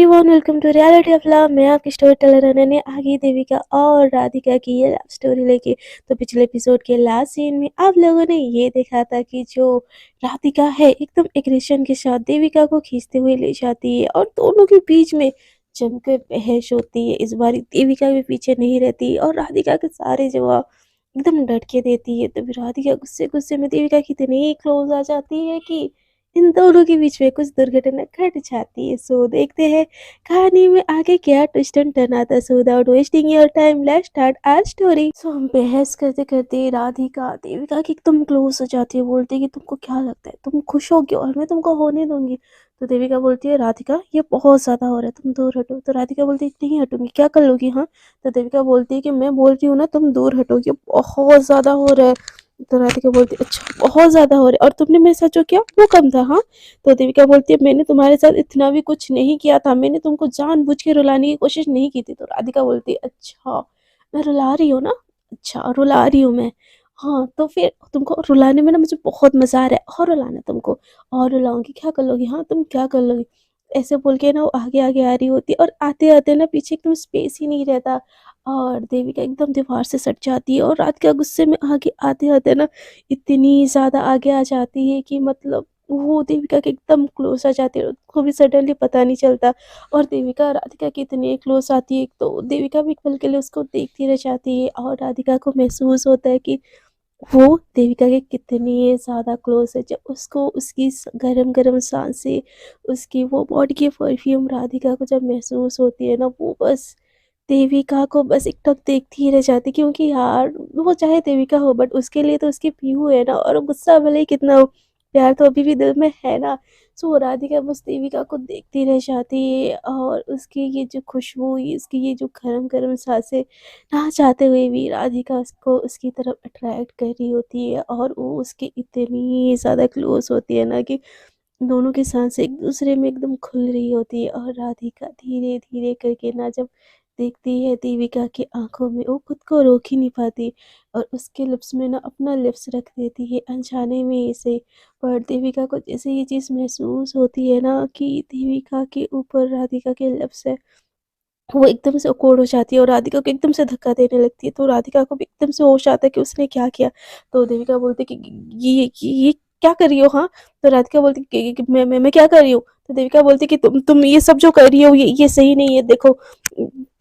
Everyone, welcome to reality of love. मैं आपकी story teller Ananya आ गई देविका और राधिका की ये लव स्टोरी लेके। तो पिछले एपिसोड के लास्ट सीन में आप लोगों ने ये देखा था कि जो राधिका है एकदम एग्रेशन के साथ देविका को खींचते हुए ले जाती है और दोनों के बीच में जमकर बहस होती है। इस बार देविका भी पीछे नहीं रहती और राधिका के सारे जवाब एकदम डट के देती है। तो फिर राधिका गुस्से गुस्से में देविका की इतनी क्लोज आ जाती है कि इन दोनों के बीच में कुछ दुर्घटना घट जाती है। सो देखते हैं कहानी में आगे क्या ट्विस्ट एंड टर्न आता है। So without wasting your time let's start our story. So हम बहस करते करते राधिका देविका की एकदम क्लोज हो जाती है। बोलती है कि तुमको क्या लगता है, तुम खुश हो क्यों और मैं तुमको होने दूंगी। तो देविका बोलती है राधिका ये बहुत ज्यादा हो रहा है, तुम दूर हटो। तो राधिका बोलती है नहीं हटूंगी, क्या कर लोगी। हाँ, तो देविका बोलती है कि मैं बोल रही हूँ ना तुम दूर हटो, ये बहुत ज्यादा हो रहा है। तो राधिका बोलती है अच्छा बहुत ज्यादा हो रहा है और तुमने मेरे साथ जो किया वो कम था। हाँ, तो देविका बोलती है मैंने तुम्हारे साथ इतना भी कुछ नहीं किया था, मैंने तुमको जानबूझ के रुलाने की कोशिश नहीं की थी। तो राधिका बोलती है अच्छा मैं रुला रही हूँ ना, अच्छा रुला रही हूँ मैं। हाँ, तो फिर तुमको रुलाने में ना मुझे बहुत मजा आ रहा है और रुलाना तुमको और रुलाऊंगी, क्या कर लोगी। हाँ, तुम क्या कर लोगी। ऐसे बोल के ना वो आगे आगे आ रही होती है और आते आते ना पीछे एकदम स्पेस ही नहीं रहता और देविका एकदम दीवार से सट जाती है और राधिका गुस्से में आगे आते आते ना इतनी ज़्यादा आगे आ जाती है कि मतलब वो देविका के एकदम क्लोज आ जाती है। उसको भी सडनली पता नहीं चलता और देविका राधिका की इतनी क्लोज आती है तो देविका भी एक पल के लिए उसको देखती रह जाती है और राधिका को महसूस होता है कि वो देविका के कितनी ज़्यादा क्लोज है। जब उसको उसकी गरम गरम सांसें, उसकी वो बॉडी की परफ्यूम राधिका को जब महसूस होती है ना, वो बस देविका को बस एकटक देखती ही रह जाती। क्योंकि यार वो चाहे देविका हो बट उसके लिए तो उसकी पीहू है ना, और गुस्सा भले ही कितना हो, प्यार तो अभी भी दिल में है ना। सो राधिका बस देविका को देखती रह जाती है और उसकी ये जो खुशबू, इसकी ये जो गरम गरम सांसें, ना चाहते हुए भी राधिका उसको उसकी तरफ अट्रैक्ट कर रही होती है और वो उसके इतनी ज़्यादा क्लोज होती है ना कि दोनों की सांसें एक दूसरे में एकदम खुल रही होती है। और राधिका धीरे धीरे करके ना जब देखती है देविका की आंखों में, वो खुद को रोक ही नहीं पाती और उसके लिप्स में ना अपना लिप्स रख देती है अनजाने में इसे। पर देविका को जैसे ये चीज़ महसूस होती है ना कि देविका के ऊपर राधिका के लिप्स है, वो एकदम से अकॉर्ड हो जाती है और राधिका को एकदम से धक्का देने लगती है। तो राधिका को भी एकदम से होश आता है कि उसने क्या किया। तो देविका बोलती है कि ये क्या कर रही हो। हाँ, तो राधिका बोलती है कि मैं क्या कर रही हूँ। तो देविका बोलती है कि तुम ये सब जो कर रही हो ये सही नहीं है। देखो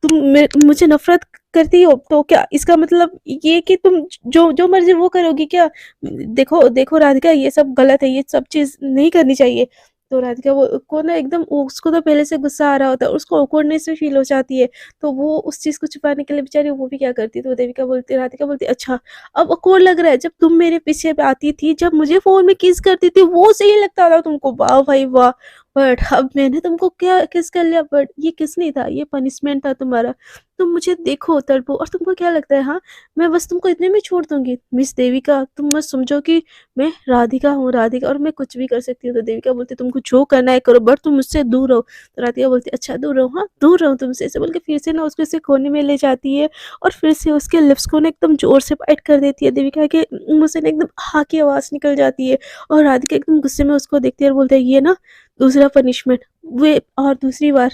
तुम मुझे नफरत करती हो तो क्या इसका मतलब ये कि तुम जो जो मर्जी वो करोगी क्या। देखो देखो राधिका ये सब गलत है, ये सब चीज नहीं करनी चाहिए। तो राधिका वो को ना एकदम उसको तो पहले से गुस्सा आ रहा होता है, उसको awkwardness भी फील हो जाती है। तो वो उस चीज़ को छुपाने के लिए बेचारी वो भी क्या करती है। तो देविका बोलती है, राधिका बोलती है अच्छा अब awkward लग रहा है। जब तुम मेरे पीछे पे आती थी, जब मुझे फ़ोन में किस करती थी वो सही लगता था तुमको, वाह भाई वाह। बट अब मैंने तुमको क्या किस कर लिया, बट ये किस नहीं था, ये पनिशमेंट था तुम्हारा। तुम मुझे देखो तड़पो और तुमको क्या लगता है। हाँ, मैं बस तुमको इतने में छोड़ दूँगी। मिस देविका तुम मत समझो कि मैं राधिका हूँ, राधिका और मैं कुछ भी कर सकती हूँ। तो देविका बोलती है तुमको जो करना है करो बट तुम मुझसे दूर रहो। तो राधिका बोलती है अच्छा दूर रहो, हाँ दूर रहो तुमसे। ऐसे बोल के फिर से ना उसको ऐसे कोने में ले जाती है और फिर से उसके लिप्स को ना एकदम जोर से बाइट कर देती है। देविका के मुंह से ना एकदम हा की आवाज़ निकल जाती है और राधिका एकदम गुस्से में उसको देखती है और बोलती है ये ना दूसरा पनिशमेंट। वे और दूसरी बार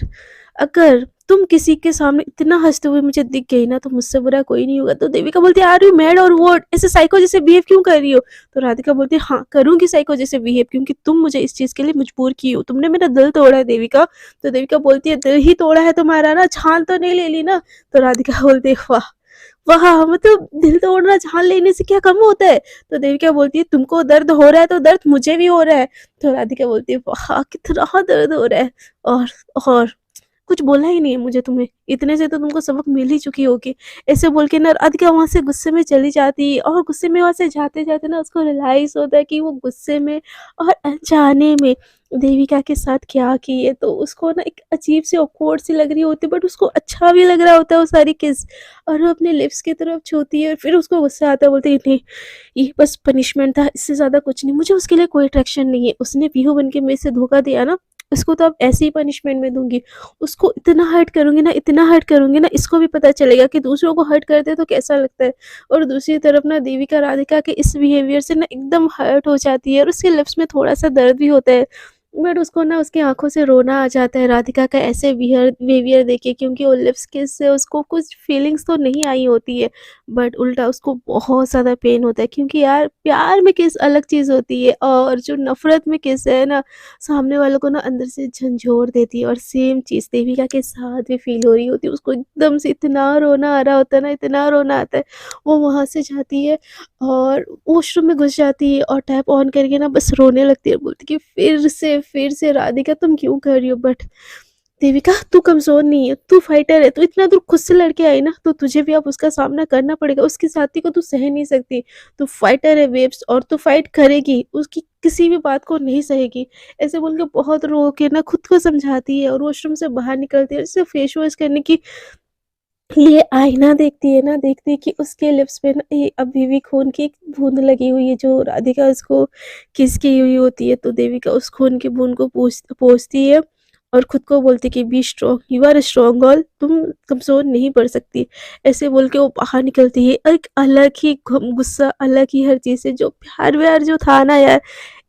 अगर तुम किसी के सामने इतना हँसते हुए मुझे दिख गई ना तो मुझसे बुरा कोई नहीं होगा। तो देविका बोलती है आर यू मैड और व्हाट, ऐसे साइको जैसे बिहेव क्यों कर रही हो। तो राधिका बोलती है हाँ करूंगी साइको जैसे बिहेव, क्योंकि तुम मुझे इस चीज के लिए मजबूर की हो, तुमने मेरा दिल तोड़ा है देविका। तो देविका बोलती है दिल ही तोड़ा है तुम्हारा ना, जान तो नहीं ले ली ना। तो राधिका बोलती है वाह वाह, मतलब दिल तोड़ना जान लेने से क्या कम होता है। तो देविका बोलती है तुमको दर्द हो रहा है तो दर्द मुझे भी हो रहा है। तो राधिका बोलती है वाह कितना दर्द हो रहा है। और और कुछ बोला ही नहीं है मुझे तुम्हें, इतने से तो तुमको सबक मिल ही चुकी होगी। ऐसे बोल के ना राधिका वहाँ से गुस्से में चली जाती है और गुस्से में वहाँ से जाते-जाते ना उसको रियलाइज़ होता है कि वो गुस्से में और अनजाने में देविका के साथ क्या की है। तो उसको ना एक अजीब सी ऑकवर्ड सी लग रही होती है बट उसको अच्छा भी लग रहा होता है वो सारी किस, और वो अपने लिप्स की तरफ छूती है और फिर उसको गुस्सा आता है। बोलती है नहीं ये बस पनिशमेंट था, इससे ज़्यादा कुछ नहीं, मुझे उसके लिए कोई अट्रैक्शन नहीं है। उसने पीहू बन के मेरे से धोखा दिया ना, इसको तो अब ऐसी ही पनिशमेंट मैं दूँगी। उसको इतना हर्ट करूँगी ना, इतना हर्ट करूँगी ना, इसको भी पता चलेगा कि दूसरों को हर्ट करते हैं तो कैसा लगता है। और दूसरी तरफ ना देविका राधिका के इस बिहेवियर से ना एकदम हर्ट हो जाती है और उसके लिप्स में थोड़ा-सा दर्द भी होता है। बट उसको ना उसकी आँखों से रोना आ जाता है राधिका का ऐसे बिहेवियर देख के, क्योंकि वो लिप्स किस से उसको कुछ फीलिंग्स तो नहीं आई होती है, बट उल्टा उसको बहुत ज़्यादा पेन होता है, क्योंकि यार प्यार में किस अलग चीज़ होती है और जो नफ़रत में किस है ना, सामने वालों को ना अंदर से झंझोर देती है। और सेम चीज़ देविका के साथ भी फ़ील हो रही होती है, उसको एकदम से इतना रोना आ रहा होता है ना, इतना रोना आता है। वो वहाँ से जाती है और वॉशरूम में घुस जाती है और टैप ऑन करके ना बस रोने लगती है, बोलती कि फिर से राधिका तुम क्यों कर रही हो? बट देविका तू कमज़ोर नहीं है, तू फाइटर है, तू इतना दूर खुद से लड़ के आई ना, तो तुझे भी अब उसका सामना करना पड़ेगा, उसकी साथी को तू सह नहीं सकती। तू फाइटर है वेब्स, और तू फाइट करेगी, उसकी किसी भी बात को नहीं सहेगी। ऐसे बोल के बहुत रो के ना खुद को समझाती है और वॉशरूम से बाहर निकलती है, और सिर्फ फेस वॉश करने की लिए आईना देखती है ना, देखती है कि उसके लिप्स पे ना ये अभी भी खून की एक बूँद लगी हुई है, जो राधिका उसको किस की हुई होती है। तो देविका उस खून की बूँद को पोंछती है और खुद को बोलती है कि be strong, you are strong girl, तुम कमज़ोर नहीं पड़ सकती। ऐसे बोल के वो बाहर निकलती है। एक अलग ही गुस्सा, अलग ही हर चीज़ से, जो प्यार-व्यार जो था ना यार,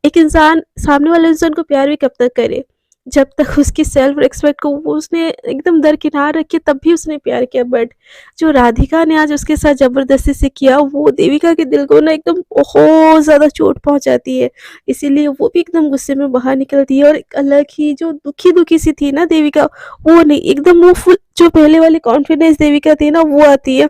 एक इंसान सामने वाले इंसान को प्यार भी कब तक करे? जब तक उसकी सेल्फ रिस्पेक्ट को वो उसने एकदम दरकिनार रखी, तब भी उसने प्यार किया। बट जो राधिका ने आज उसके साथ ज़बरदस्ती से किया, वो देविका के दिल को ना एकदम बहुत ज़्यादा चोट पहुँचाती है। इसीलिए वो भी एकदम गुस्से में बाहर निकलती है, और एक अलग ही जो दुखी-दुखी सी थी ना देविका, वो नहीं, एकदम वो फुल जो पहले वाली कॉन्फिडेंस देविका थी ना, वो आती है।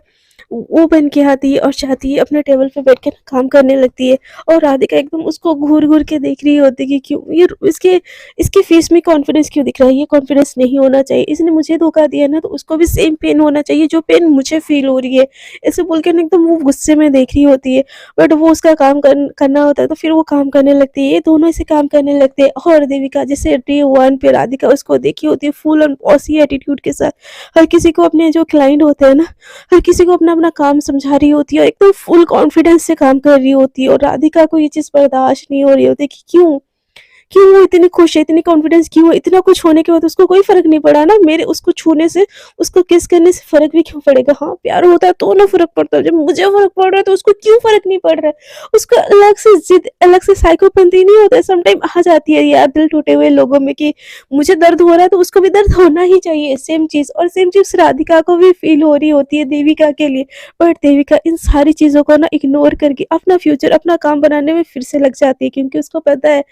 वो बन के आती है और चाहती है अपने टेबल पे बैठ के ना काम करने लगती है। और राधिका एकदम उसको घूर-घूर के देख रही होती है कि क्यों ये इसके इसके फेस में कॉन्फिडेंस क्यों दिख रहा है? ये कॉन्फिडेंस नहीं होना चाहिए। इसने मुझे धोखा दिया ना, तो उसको भी सेम पेन होना चाहिए जो पेन मुझे फ़ील हो रही है। ऐसे बोल के ना एकदम वो गुस्से में देख रही होती है। बट वो उसका काम करना होता है, तो फिर वो काम करने लगती है। ये दोनों ऐसे काम करने लगते हैं, और देविका जैसे डे 1 पे राधिका उसको देखी होती है फुल ऑन बॉसी एटीट्यूड के साथ। हर किसी को अपने जो क्लाइंट होते हैं ना, हर किसी को अपना-अपना काम समझा रही होती है और एकदम फुल कॉन्फिडेंस से काम कर रही होती है, और राधिका को ये चीज़ बर्दाश्त नहीं हो रही होती कि क्यों? क्यों वो इतनी खुश है, इतनी कॉन्फिडेंस क्यों है? इतना कुछ होने के बाद उसको कोई फ़र्क नहीं पड़ा ना, मेरे उसको छूने से, उसको किस करने से फ़र्क भी क्यों पड़ेगा? हाँ, प्यार होता है तो ना फ़र्क पड़ता है, जब मुझे फ़र्क पड़ रहा है तो उसको क्यों फ़र्क नहीं पड़ रहा है? उसको अलग से ज़िद, अलग से साइकोपैथी नहीं होता है, सम टाइम आ जाती है यार दिल टूटे हुए लोगों में कि मुझे दर्द हो रहा है तो उसको भी दर्द होना ही चाहिए, सेम चीज़। और सेम चीज़ राधिका को भी फ़ील हो रही होती है देविका के लिए। बट देविका इन सारी चीज़ों को ना इग्नोर करके अपना फ्यूचर, अपना काम बनाने में फिर से लग जाती है, क्योंकि उसको पता है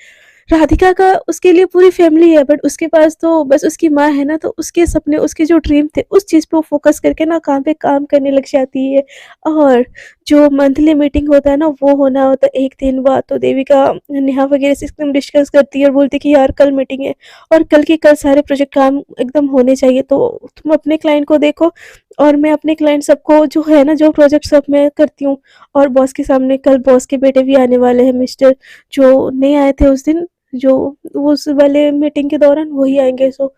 राधिका का उसके लिए पूरी फैमिली है, बट उसके पास तो बस उसकी माँ है ना, तो उसके सपने, उसके जो ड्रीम थे, उस चीज़ पे वो फ़ोकस करके ना काम पे काम करने लग जाती है। और जो मंथली मीटिंग होता है ना, वो होना होता है 1 दिन बाद, तो देविका नेहा वगैरह से एकदम डिस्कस करती है और बोलती है कि यार कल मीटिंग है और कल के कल सारे प्रोजेक्ट काम एकदम होने चाहिए, तो तुम अपने क्लाइंट को देखो और मैं अपने क्लाइंट सबको जो है ना, जो प्रोजेक्ट सब मैं करती हूँ। और बॉस के सामने, कल बॉस के बेटे भी आने वाले हैं मिस्टर, जो नहीं आए थे उस दिन, जो उस वाले मीटिंग के दौरान वही आएँगे। सो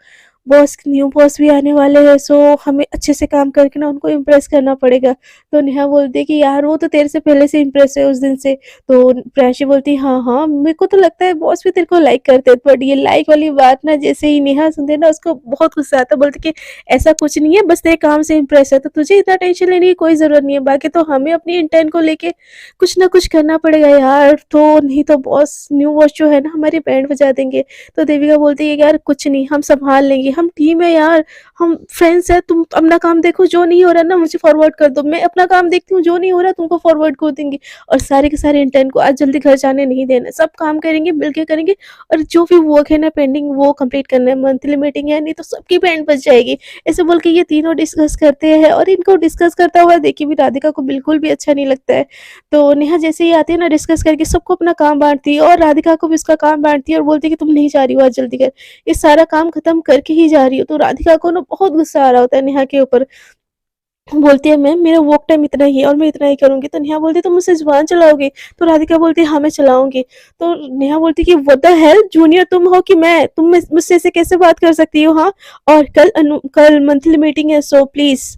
बॉस, न्यू बॉस भी आने वाले हैं, सो हमें अच्छे से काम करके ना उनको इम्प्रेस करना पड़ेगा। तो नेहा बोलती है कि यार वो तो तेरे से पहले से इम्प्रेस है उस दिन से। तो प्राची बोलती है हाँ, हाँ, मेरे को तो लगता है बॉस भी तेरे को लाइक करते हैं। बट ये लाइक वाली बात ना जैसे ही नेहा सुनती है ना, उसको बहुत गुस्सा आता है, बोलती कि ऐसा कुछ नहीं है, बस तेरे काम से इम्प्रेस है, तो तुझे इतना टेंशन लेने की कोई ज़रूरत नहीं है। बाकी तो हमें अपनी इंटेंट को लेके कुछ ना कुछ करना पड़ेगा यार, तो नहीं तो बॉस, न्यू बॉस जो है ना, हमारी बैंड बजा देंगे। तो देविका बोलती है यार कुछ नहीं, हम सँभाल लेंगे, हम टीम है यार, हम फ्रेंड्स हैं, तुम अपना काम देखो, जो नहीं हो रहा ना मुझे फॉरवर्ड कर दो, मैं अपना काम देखती हूँ, जो नहीं हो रहा तुमको फॉरवर्ड कर दूँगी। और सारे के सारे इंटर्न को आज जल्दी घर जाने नहीं देना, सब काम करेंगे, मिलके करेंगे, और जो भी वर्क है ना पेंडिंग, वो कंप्लीट करना है। मंथली मीटिंग है, नहीं तो सबकी बैंड बज जाएगी। ऐसे बोल के ये तीनों डिस्कस करते हैं, और इनको डिस्कस करता हुआ देखिए भी राधिका को बिल्कुल भी अच्छा नहीं लगता है। तो नेहा जैसे ही आती है ना, डिस्कस करके सबको अपना काम बाँटती है, और राधिका को भी उसका काम बाँटती है और बोलती है कि तुम नहीं जा रही हो आज, जल्दी कर। ये सारा काम खत्म करके ही जा रही हो। तो राधिका को ना बहुत गुस्सा आ रहा होता है नेहा के ऊपर। बोलती है मैम मेरा वर्क टाइम इतना ही है और मैं इतना ही करूँगी। तो नेहा बोलती है तुम मुझसे ज़ुबान चलाओगी? तो राधिका बोलती है हाँ, मैं चलाऊँगी। तो नेहा बोलती है कि व्हाट द हेल, जूनियर तुम हो कि मैं? तुम मुझसे ऐसे कैसे बात कर सकती हो, हाँ? और कल मंथली मीटिंग है, सो प्लीज़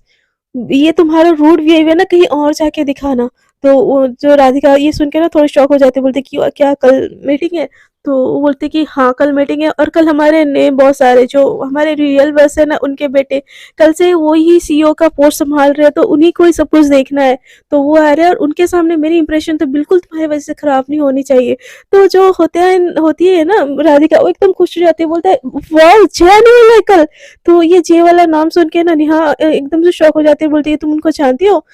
ये तुम्हारा रूड बिहेवियर ना कहीं और जाके दिखाना। तो वो जो राधिका ये सुन के ना थोड़ी शॉक हो जाती है, बोलती है कि क्या कल मीटिंग है? तो वो बोलते कि हाँ कल मीटिंग है, और कल हमारे नए बॉस आ रहे जो हमारे रियल बॉस है ना, उनके बेटे कल से वो ही सीईओ का पोस्ट संभाल रहे हैं, तो उन्हीं को ही सब कुछ देखना है। तो वो आ रहे हैं और उनके सामने मेरी इंप्रेशन तो बिल्कुल तुम्हारी वजह से खराब नहीं होनी चाहिए। तो जो होती है ना राधिका, वो एकदम खुश हो जाती है, बोलता है वाह जय आने वाला है कल। तो ये जय वाला नाम सुन के ना नेहा एकदम से शॉक हो जाती है, बोलती है तुम उनको जानती हो?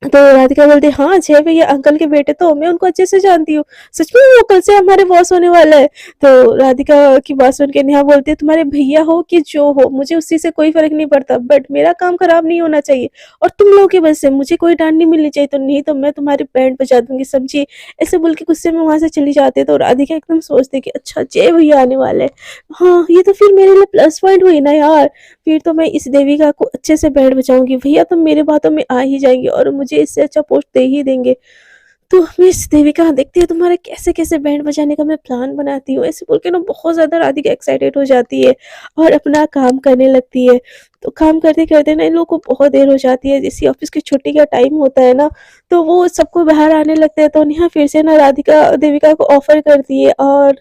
तो राधिका बोलती है हाँ जय भैया अंकल के बेटे, तो मैं उनको अच्छे से जानती हूँ। सच में वो कल से हमारे बॉस होने वाला है। तो राधिका की बात सुन के नेहा बोलती है तुम्हारे भैया हो कि जो हो, मुझे उसी से कोई फर्क नहीं पड़ता, बट मेरा काम खराब नहीं होना चाहिए, और तुम लोगों की वजह से मुझे कोई डांट नहीं मिलनी चाहिए, तो नहीं तो मैं तुम्हारी बैंड बजा दूंगी समझी। ऐसे बोल के गुस्से में वहां से चली जाती है। तो राधिका एकदम सोचती है कि अच्छा जय भैया आने वाले हैं। हाँ ये तो फिर मेरे लिए प्लस पॉइंट हुई ना यार, फिर तो मैं इस देविका को अच्छे से बैंड बजाऊंगी, भैया तो मेरे बातों में आ ही जाएंगे और मुझे इससे अच्छा पोस्ट दे ही देंगे। तो मिस देविका देखती है तुम्हारे कैसे कैसे बैंड बजाने का मैं प्लान बनाती हूँ, ऐसे बोल के ना बहुत ज्यादा राधिका एक्साइटेड हो जाती है और अपना काम करने लगती है। तो काम करते करते ना इन लोगों को बहुत देर हो जाती है, जैसे ऑफिस की छुट्टी का टाइम होता है ना, तो वो सबको बाहर आने लगते हैं। तो नेहा फिर से ना राधिका देविका को ऑफर करती है और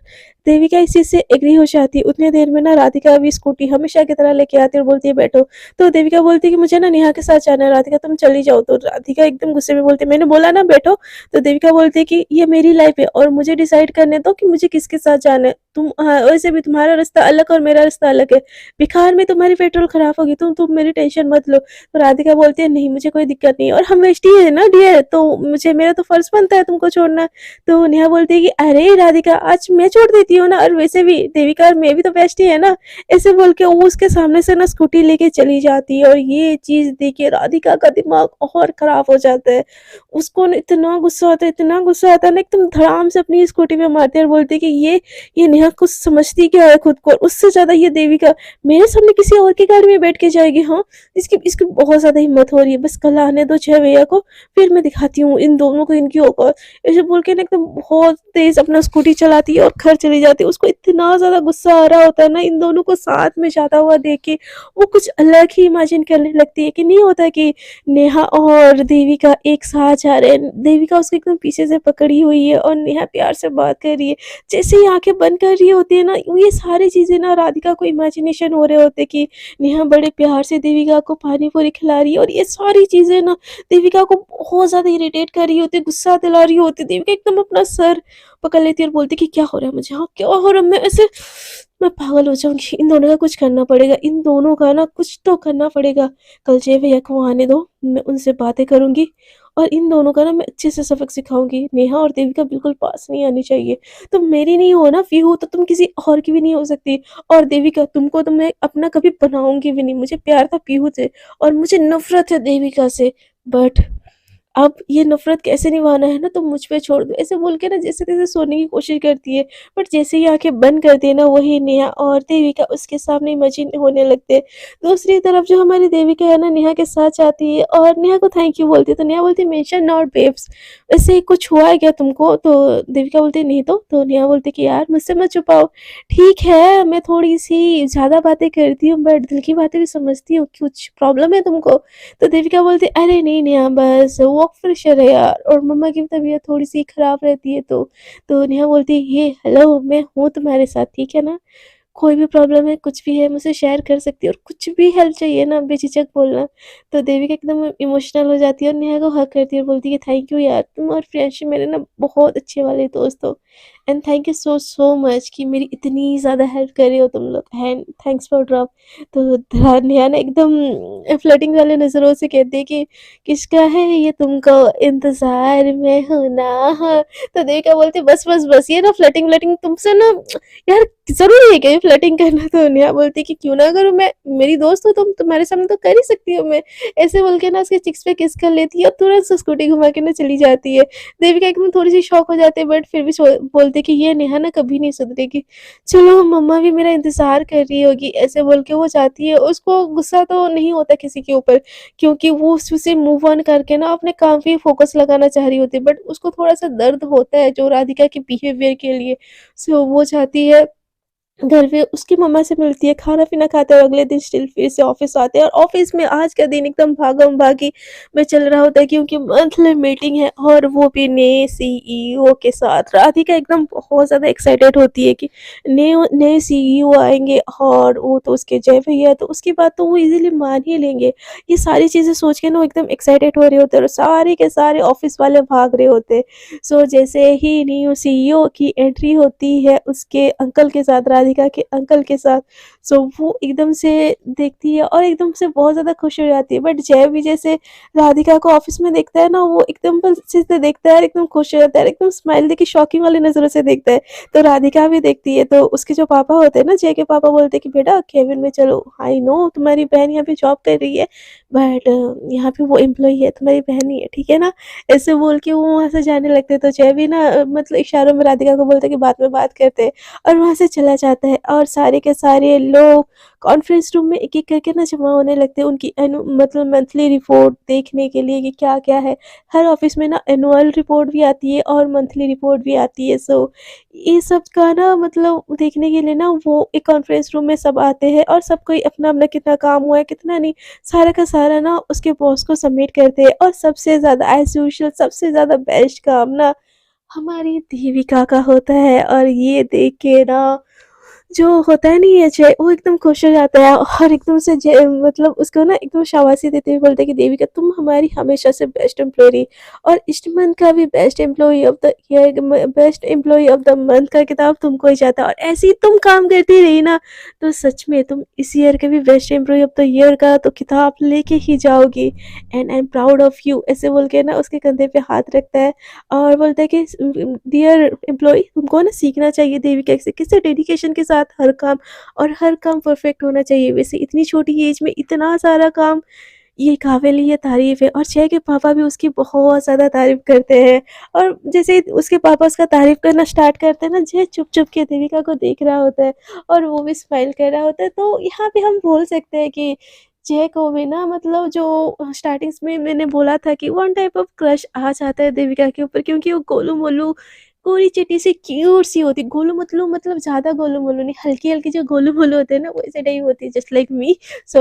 देविका इस चीज से एग्री हो जाती है। उतनी देर में ना राधिका भी स्कूटी हमेशा की तरह लेके आती है और बोलती है बैठो। तो देविका बोलती है कि मुझे ना नेहा के साथ जाना है, राधिका तुम चली जाओ। तो राधिका एकदम गुस्से में बोलती है मैंने बोला ना बैठो। तो देविका बोलती है कि ये मेरी लाइफ है और मुझे डिसाइड करने दो कि मुझे किसके साथ जाना है। तुम हाँ, वैसे भी तुम्हारा रास्ता अलग और मेरा रास्ता अलग है, बिखार में तुम्हारी पेट्रोल खराब होगी, तुम मेरी टेंशन मत लो। तो राधिका बोलती है नहीं मुझे कोई दिक्कत नहीं है, और हम वेस्टी है ना डियर, तो मुझे मेरा तो फर्ज बनता है तुमको छोड़ना। तो नेहा बोलती है कि अरे राधिका आज मैं छोड़ देती हूँ ना, और वैसे भी देविका और मैं भी तो बेस्ट ही है ना। ऐसे बोल के वो उसके सामने से ना स्कूटी लेके चली जाती है, और ये चीज देखिए राधिका का दिमाग और खराब हो जाता है। उसको ना इतना गुस्सा आता है, इतना गुस्सा आता है ना, एकदम धड़ाम से अपनी स्कूटी पे मारती है और बोलती है कि ये नेहा कुछ समझती क्या है खुद को, और उससे ज्यादा ये देविका मेरे सामने किसी और की गाड़ी में बैठ के जाएगी। हाँ इसकी इसकी बहुत ज्यादा हिम्मत हो रही है, बस कल आने दो छह भैया को, फिर मैं दिखाती हूँ इन दोनों को इनकी औकात। ऐसे बोल के ना एकदम बहुत तेज अपना स्कूटी चलाती है और घर चली जाती है। उसको इतना ज्यादा गुस्सा आ रहा होता है ना इन दोनों को साथ में जाता हुआ देख के, वो कुछ अलग ही इमेजिन करने लगती है कि नहीं होता कि नेहा और देविका एक साथ जा रहे हैं, देविका उसको एकदम पीछे से पकड़ी हुई है और नेहा प्यार से बात कर रही है। जैसे ही आंखें बंद कर रही होती है ना, ये सारी चीजें ना राधिका को इमेजिनेशन हो रहे होते कि नेहा बड़े प्यार से देविका को पानी पूरी खिला रही है, और ये सारी चीजें ना देविका को बहुत ज्यादा इरिटेट कर रही होती, गुस्सा दिला रही होती। देविका एकदम अपना सर पकड़ लेती है और बोलती कि क्या हो रहा है मुझे, हाँ क्या हो रहा है, मैं ऐसे मैं पागल हो जाऊंगी। इन दोनों का कुछ करना पड़ेगा, इन दोनों का ना कुछ तो करना पड़ेगा। कल जय भैया को आने दो, मैं उनसे बातें करूंगी और इन दोनों का ना मैं अच्छे से सबक सिखाऊंगी। नेहा और देविका बिल्कुल पास नहीं आनी चाहिए। तुम मेरी नहीं हो ना पीहू, तो तुम किसी और की भी नहीं हो सकती। और देविका तुमको तो मैं अपना कभी बनाऊंगी भी नहीं। मुझे प्यार था पीहू से और मुझे नफरत है देविका से, बट अब ये नफ़रत कैसे निभाना है ना, तो मुझ पे छोड़ दो। ऐसे बोल के ना जैसे-तैसे सोने की कोशिश करती है, बट जैसे ही आँखें बंद करती है ना, वही नेहा और देविका उसके सामने इमेजिन होने लगते हैं। दूसरी तरफ जो हमारी देविका है ना, नेहा के साथ जाती है और नेहा को थैंक यू बोलती है, तो नेहा बोलती है मेंशन नॉट बेब्स, वैसे कुछ हुआ है क्या तुमको? तो देविका बोलती है नहीं तो नेहा बोलती है कि यार मुझसे मत छुपाओ। ठीक है, मैं थोड़ी-सी ज़्यादा बातें करती हूँ, बट दिल की बातें भी समझती हूँ, कुछ प्रॉब्लम है तुमको? तो देविका बोलती है अरे नहीं नेहा बस वॉक फ्रेशर है यार, और मम्मा की भी तबीयत थोड़ी सी खराब रहती है। तो नेहा बोलती है ये हेलो मैं हूँ तुम्हारे साथ, ठीक है ना? कोई भी प्रॉब्लम है कुछ भी है मुझसे शेयर कर सकती है, और कुछ भी हेल्प चाहिए ना बेझिझक बोलना। तो देविका एकदम इमोशनल हो जाती है और नेहा को हग करती है और बोलती है थैंक यू यार, तुम और फ्रेंडशिप मेरे ना बहुत अच्छे वाले दोस्त हो, and thank you so so much कि मेरी इतनी ज़्यादा हेल्प कर रही हो तुम लोग, एंड थैंक्स फॉर ड्रॉप। तो नेहा ना एकदम फ्लर्टिंग वाले नज़रों से कहती है कि किसका है ये तुमको इंतजार में हूँ ना। हाँ, तो देविका बोलती है बस बस बस ये ना फ्लर्टिंग व्लर्टिंग तुमसे ना यार ज़रूरी है क्या ये फ्लर्टिंग करना? तो नेहा बोलती है कि क्यों ना करूँ मैं, मेरी दोस्त हो तुम, तुम्हारे सामने तो कर ही सकती हूँ मैं। ऐसे बोल के ना उसके चिक्स पे किस कर लेती है और तुरंत से स्कूटी घुमा के ना चली जाती है। देविका एकदम थोड़ी-सी शॉक हो जाती है, बट फिर भी बोलती है कि ये नेहा ना कभी नहीं सुधरेगी। चलो मम्मा भी मेरा इंतज़ार कर रही होगी, ऐसे बोल के वो जाती है। उसको गुस्सा तो नहीं होता किसी के ऊपर, क्योंकि वो उससे मूव ऑन करके ना अपने काम पे फ़ोकस लगाना चाह रही होती है, बट उसको थोड़ा-सा दर्द होता है जो राधिका के बिहेवियर के लिए। सो वो चाहती है घर पे उसकी मम्मा से मिलती है, खाना-पीना खाते हैं और अगले दिन स्टिल फिर से ऑफ़िस आते हैं और ऑफ़िस में आज का दिन एकदम भागम-भागी में चल रहा होता है क्योंकि मंथली मीटिंग है और वो भी नए सीईओ के साथ। राधिका एकदम बहुत ज़्यादा एक्साइटेड होती है कि नए सीईओ आएँगे और वो तो उसके जय भैया, तो उसकी बात तो वो ईज़िली मान ही लेंगे। ये सारी चीज़ें सोच के ना वो एकदम एक्साइटेड हो रहे होते हैं और सारे के सारे ऑफ़िस वाले भाग रहे होते हैं। सो जैसे ही न्यू सीईओ की एंट्री होती है उसके अंकल के साथ, राधिका के अंकल के साथ, सो वो एकदम से देखती है और एकदम से बहुत ज़्यादा खुश हो जाती है। बट जय भी जैसे राधिका को ऑफिस में देखता है ना, वो एकदम बस अच्छे से देखता है और एकदम खुश हो जाता है, एकदम स्माइल देके शॉकिंग वाली नज़रों से देखता है। तो राधिका भी देखती है, तो उसके जो पापा होते हैं ना, जय के पापा बोलते हैं कि बेटा केबिन में चलो, आई नो तुम्हारी बहन यहाँ पे जॉब कर रही है, बट यहाँ पे वो एम्प्लॉई है, तुम्हारी बहन नहीं है, ठीक है ना? ऐसे बोल के वो वहाँ से जाने लगते हैं, तो जय भी ना मतलब इशारों में राधिका को बोलता है कि बाद में बात करते हैं और वहाँ से चला जाता है और सारे के सारे लोग कॉन्फ्रेंस रूम में एक-एक करके ना जमा होने लगते हैं उनकी मतलब मंथली रिपोर्ट देखने के लिए कि क्या-क्या है। हर ऑफ़िस में ना एनुअल रिपोर्ट भी आती है और मंथली रिपोर्ट भी आती है, सो ये सब का ना मतलब देखने के लिए ना वो एक कॉन्फ्रेंस रूम में सब आते हैं और सब कोई अपना-अपना कितना काम हुआ है, कितना नहीं, सारा का सारा ना उसके बॉस को सबमिट करते हैं और सबसे ज़्यादा एज़ यूजुअल सबसे ज़्यादा बेस्ट काम ना हमारी देविका का होता है और ये देख के ना जो होता है नहीं अजय, वो एकदम खुश हो जाता है और एकदम से मतलब उसको ना एकदम शाबाशी देते हुए बोलते हैं कि देविका तुम हमारी हमेशा से बेस्ट एम्प्लॉय रही और इस मंथ का भी best employee of the year, best employee of the month का खिताब तुमको ही जाता है और ऐसे ही तुम काम करती रही ना तो सच में तुम इस ईयर के भी best employee of the year का तो खिताब लेके ही जाओगी and I am proud of you, ऐसे बोल के ना उसके कंधे पे हाथ रखता है और बोलता है कि डियर एम्प्लॉय तुमको ना सीखना चाहिए देविका से किससे डेडिकेशन के साथ हर काम और हर काम परफेक्ट होना चाहिए। वैसे इतनी छोटी एज में इतना सारा काम, ये काबिल ये तारीफ़ है और जय के पापा भी उसकी बहुत ज़्यादा तारीफ़ करते हैं और जैसे ही उसके पापा उसका तारीफ़ करना स्टार्ट करते हैं ना, जय चुप-चुप के देविका को देख रहा होता है और वो भी स्माइल कर रहा होता है। तो यहाँ पे हम बोल सकते हैं कि जय को भी ना मतलब जो स्टार्टिंग्स में मैंने बोला था कि वन टाइप ऑफ क्रश आ जाता है देविका के ऊपर क्योंकि वो गोलू-मोलू, गोरी-चिट्टी सी क्यूट सी होती है। गोलू-मोलू मतलब ज़्यादा गोलू-मोलू नहीं, हल्की-हल्की जो गोलू-मोलू होते हैं ना, वैसे टाइप होती है जस्ट लाइक मी। सो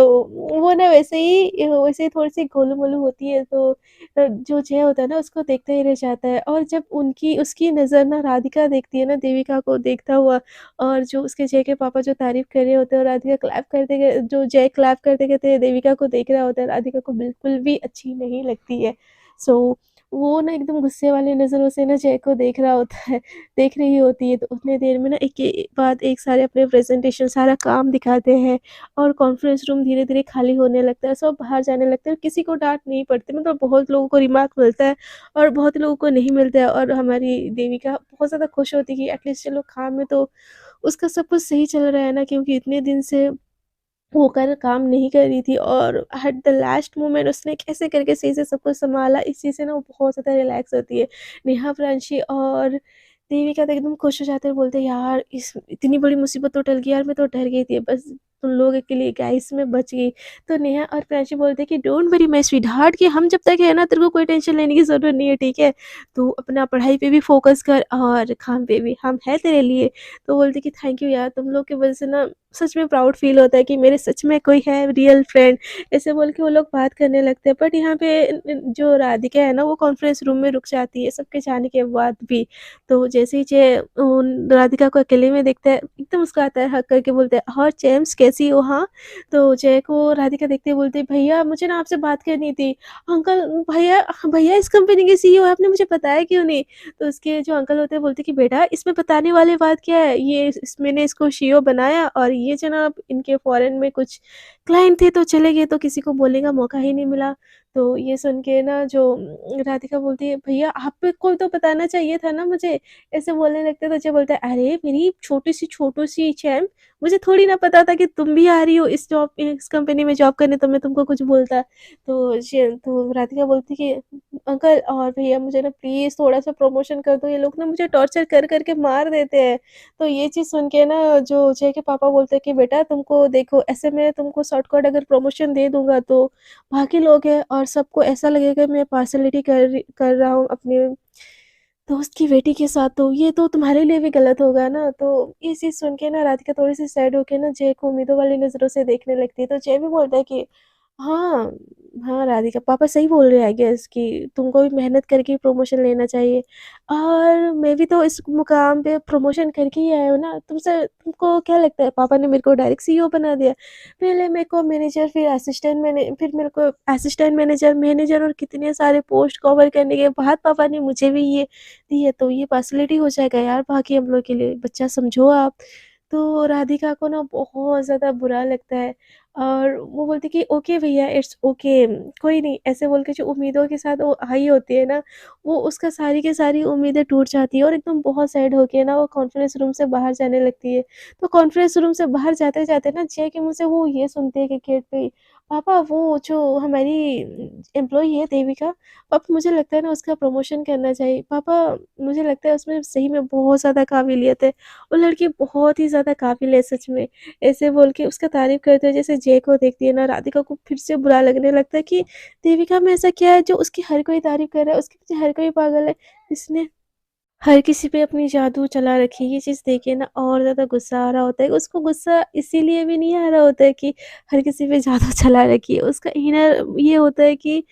वो ना वैसे ही थोड़ी-सी गोलू-मोलू होती है, तो जो जय होता है ना उसको देखता ही रह जाता है और जब उनकी उसकी नज़र ना राधिका देखती है ना देविका को देखता हुआ और जो उसके जय के पापा जो तारीफ़ कर रहे होते हैं और राधिका क्लैप करते ग जो जय क्लैप करते-करते देविका को देख रहा होता है, राधिका को बिल्कुल भी अच्छी नहीं लगती है। सो वो ना एकदम गुस्से वाली नज़रों से ना जय को देख रहा होता है, देख रही होती है, तो उतनी देर में ना एक के बाद एक सारे अपने प्रेज़ेंटेशन सारा काम दिखाते हैं और कॉन्फ्रेंस रूम धीरे-धीरे खाली होने लगता है, सब बाहर जाने लगते हैं, किसी को डाँट नहीं पड़ती, मतलब बहुत लोगों को रिमार्क मिलता है और बहुत लोगों को नहीं मिलता है और हमारी देविका बहुत ज़्यादा खुश होती है कि एटलीस्ट चलो काम में तो उसका सब कुछ सही चल रहा है ना, क्योंकि इतने दिन से वो काम नहीं कर रही थी और एट द लास्ट मोमेंट उसने कैसे करके सही से सब कुछ सँभाला, इस चीज़ से ना वो बहुत ज़्यादा रिलैक्स होती है। नेहा, प्रांशी और देविका तो एकदम खुश हो जाते हैं और बोलते हैं यार इस इतनी बड़ी मुसीबत तो टल गई यार, मैं तो डर गई थी, बस तुम लोगों के लिए गाइस मैं बच गई। तो नेहा और प्रांशी बोलते हैं कि डोंट वरी माय स्वीटहार्ट कि हम जब तक है ना तेरे को कोई टेंशन लेने की ज़रूरत नहीं है, ठीक है? तू अपना पढ़ाई पे भी फ़ोकस कर और काम पे भी, हम हैं तेरे लिए। तो बोलती कि थैंक यू यार, तुम लोग की वजह से ना सच में प्राउड फ़ील होता है कि मेरे सच में कोई है रियल फ्रेंड, ऐसे बोल के वो लोग बात करने लगते हैं। बट यहाँ पे जो राधिका है ना वो कॉन्फ्रेंस रूम में रुक जाती है सबके जाने के बाद भी। तो जैसे ही जय उन राधिका को अकेले में देखता है, एकदम मुस्कुराता है, हग करके बोलता है और जेम्स कैसी हो हाँ? तो जय को राधिका देखते ही बोलती है भैया मुझे ना आपसे बात करनी थी। अंकल, भैया भैया इस कंपनी के सीईओ है, आपने मुझे बताया क्यों नहीं? तो उसके जो अंकल होते हैं बोलते हैं कि बेटा इसमें बताने वाली बात क्या है? ये मैंने इसको सीईओ बनाया और ये जनाब इनके फॉरेन में कुछ क्लाइंट थे तो चले गए, तो किसी को बोलने का मौका ही नहीं मिला। तो ये सुन के ना जो राधिका बोलती है भैया आप को तो बताना चाहिए था ना मुझे, ऐसे बोलने लगते हैं। तो अजय बोलता है अरे मेरी छोटी-सी चैम्प, मुझे थोड़ी ना पता था कि तुम भी आ रही हो इस कंपनी में जॉब करने, तो मैं तुमको कुछ बोलता। तो राधिका बोलती कि अंकल और भैया मुझे ना प्लीज़ थोड़ा-सा प्रमोशन कर दो, ये लोग ना मुझे टॉर्चर कर के मार देते हैं। तो ये चीज़ सुन के ना जो जय के पापा बोलते हैं कि बेटा तुमको देखो ऐसे मैं तुमको शॉर्टकट अगर प्रमोशन दे दूँगा तो बाकी लोग हैं और सबको ऐसा लगेगा मैं पार्शियलिटी कर रहा हूँ अपने दोस्त की बेटी के साथ तो ये तो तुम्हारे लिए भी गलत होगा ना। तो ये चीज़ सुन के ना राधिका थोड़ी-सी सैड होके ना जय को उम्मीदों वाली नज़रों से देखने लगती है। तो जय भी बोलता है कि हाँ, हाँ राधिका, पापा सही बोल रहे हैं आई गेस कि तुमको भी मेहनत करके ही प्रमोशन लेना चाहिए, और मैं भी तो इस मुकाम पे प्रमोशन करके ही आया हूँ ना। तुमको क्या लगता है पापा ने मेरे को डायरेक्ट सीईओ बना दिया? पहले मेरे को मैनेजर, फिर मेरे को असिस्टेंट मैनेजर, मैनेजर और कितने सारे पोस्ट कवर करने के बाद पापा ने मुझे भी ये दी है। तो ये पॉसिबिलिटी हो जाएगा यार बाकी हम लोग के लिए, बच्चा समझो आप। तो राधिका को ना बहुत ज़्यादा बुरा लगता है, और वो बोलती कि ओके भैया, इट्स ओके, कोई नहीं, ऐसे बोल के जो उम्मीदों के साथ वो आई होती है ना, वो उसका सारी की सारी उम्मीदें टूट जाती है, और एकदम बहुत सैड होके ना वो कॉन्फ्रेंस रूम से बाहर जाने लगती है। तो कॉन्फ्रेंस रूम से बाहर जाते-जाते ना जय के मुँह से वो ये सुनती है कि गेट पे ही, पापा वो जो हमारी एम्प्लॉयी है देविका, पापा मुझे लगता है ना उसका प्रमोशन करना चाहिए। पापा मुझे लगता है उसमें सही में बहुत ज़्यादा काबिलियत है। वो लड़की बहुत ही ज़्यादा काबिल है सच में। ऐसे बोल के उसका तारीफ़ करते हुए जैसे जय को देखती है ना, राधिका को फिर से बुरा लगने लगता है कि देविका में ऐसा क्या है जो उसकी हर कोई तारीफ़ कर रहा है, उसके पीछे हर कोई पागल है। इसने हर किसी पे अपनी जादू चला रखी है। ये चीज़ देख के ना और ज़्यादा गुस्सा आ रहा होता है। उसको गुस्सा इसीलिए भी नहीं आ रहा होता है कि हर किसी पे जादू चला रखी है। उसका इनर ये होता है कि